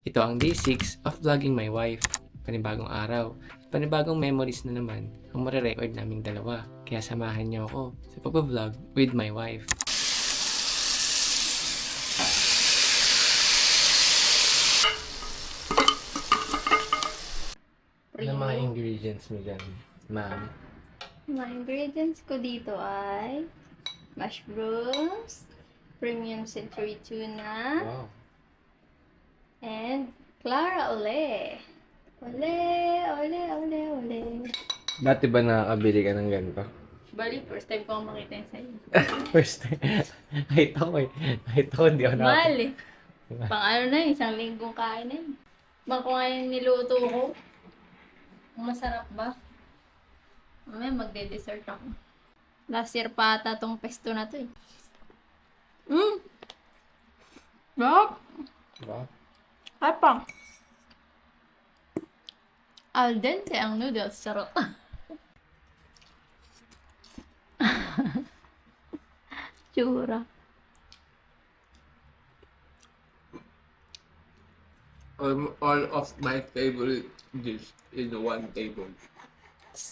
Ito ang day 6 of vlogging my wife. Panibagong araw. Panibagong memories na naman ang marirecord naming dalawa. Kaya samahan niyo ako sa pag-vlog with my wife. Ano mga ingredients mo dyan, ma'am? Mga ingredients ko dito ay mushrooms, premium century tuna, Wow. and Clara Ole. Ole, ole, ole, ole. Dati ba nakakabili ka ng ganito? Bali, first time ko makita yun sa'yo. First time. Kahit ako eh. Kahit ako hindi ako Mahal eh. Pang ano na yun, isang linggong kain na yun. Bang kung ngayon niluto ko, masarap ba? Mamaya magde-dessert ako. Last year pa ata tong pesto na to eh. Sarap! Wow. Kapang. Al dente ang noodles. Sarap. Tsura. All of my favorite dish in one table.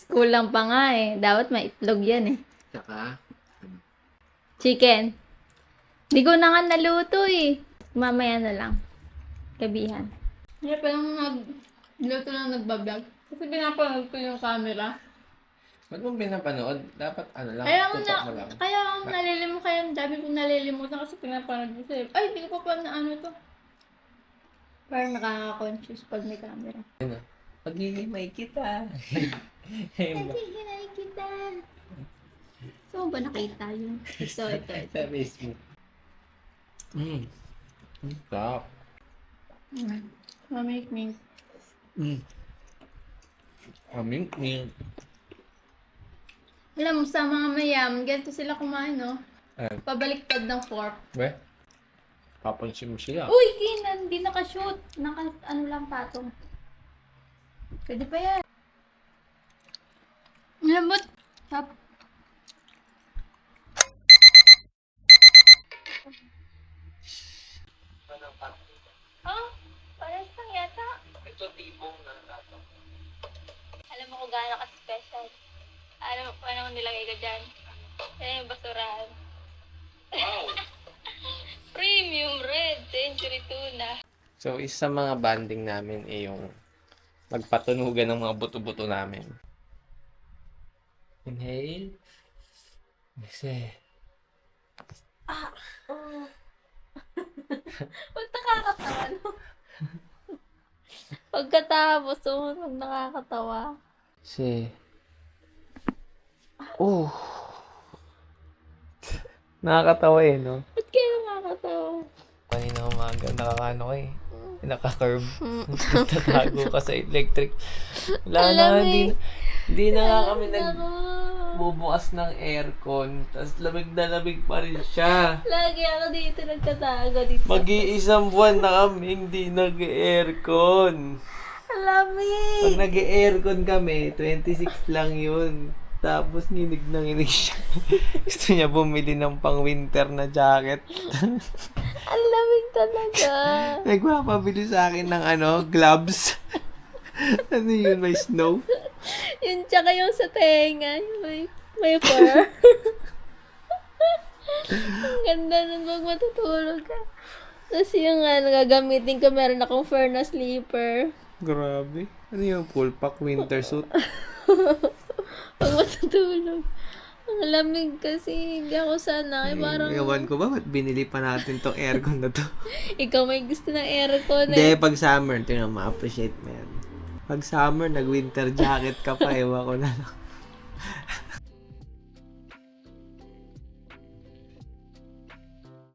Kulang pa nga eh. Dapat may itlog yan eh. Tsaka, Chicken. Di ko na nga naluto eh. Mamaya na lang. Gabihan. Hindi pa lang luto lang nagbablog. Kasi pinapanood ko yung camera. ba't mo pinapanood? Dapat ano lang, Kaya ako tutok mo lang. kaya ako nalilimot, kaya ang dami kong nalilimutan kasi pinapanood ko sa'yo. Ay, hindi ko pa na ano to. Parang nakaka-conscious pag may camera. Ano? Paghihimay kita. Hinay kita. So, ba nakita yun? So, ito. Sa Facebook. Stop. Mamik-mik. Ming. Alam mo, sa mga mayaman, ganito sila kumain, no? Pabaliktad ng fork. Be? Papansin mo sila. Uy, hindi nakashoot. Ano lang patong. Pwede pa yan. Lambot. Tap. Oh, pares lang yata. Ito tibong na nato. Alam mo kung gaano ka-special. Alam mo kung anong nilagay ko dyan. Yan yung basurahan. Wow! Premium red century tuna. So, isa sa mga banding namin ay yung magpatunugan ng mga buto-buto namin. Inhale. Exhale. Ba't nakakatawa, no? Pagkatapos, sumunod nakakatawa. Exhale. Oh! Nakakatawa eh, no? Ba't kaya nakakatawa? Kanina umaga, nakakano ko eh. Naka-curve. Tatago ka sa electric. Wala na, hindi na nga kami nagbubukas ng aircon. Tapos lamig na lamig pa rin siya. Lagi ako dito nagtatago dito. Mag-iisang buwan na kami hindi nag-aircon. Lamig! Pag nag-aircon kami, 26 lang yun. Tapos nginig na nginig siya. Gusto niya bumili ng pang-winter na jacket. Ang lamig talaga. Nagpapabili sa akin ng gloves. Ano yun, may snow? Yun, tsaka yung sa tenga. Yung may fur. Ang ganda nun pag matutulog ka. Tapos yung gagamitin ko, meron akong fur na sleeper. Grabe. Ano yung full pack winter suit? Pag matutulog. Ang lamig kasi. Hindi ako sana. Parang, Ewan ko ba, ba't binili pa natin tong aircon na to? ikaw may gusto ng aircon Hindi, pag summer, tingnan ma-appreciate mo yan. Pag summer, nag-winter jacket ka pa, ewan ko na lang.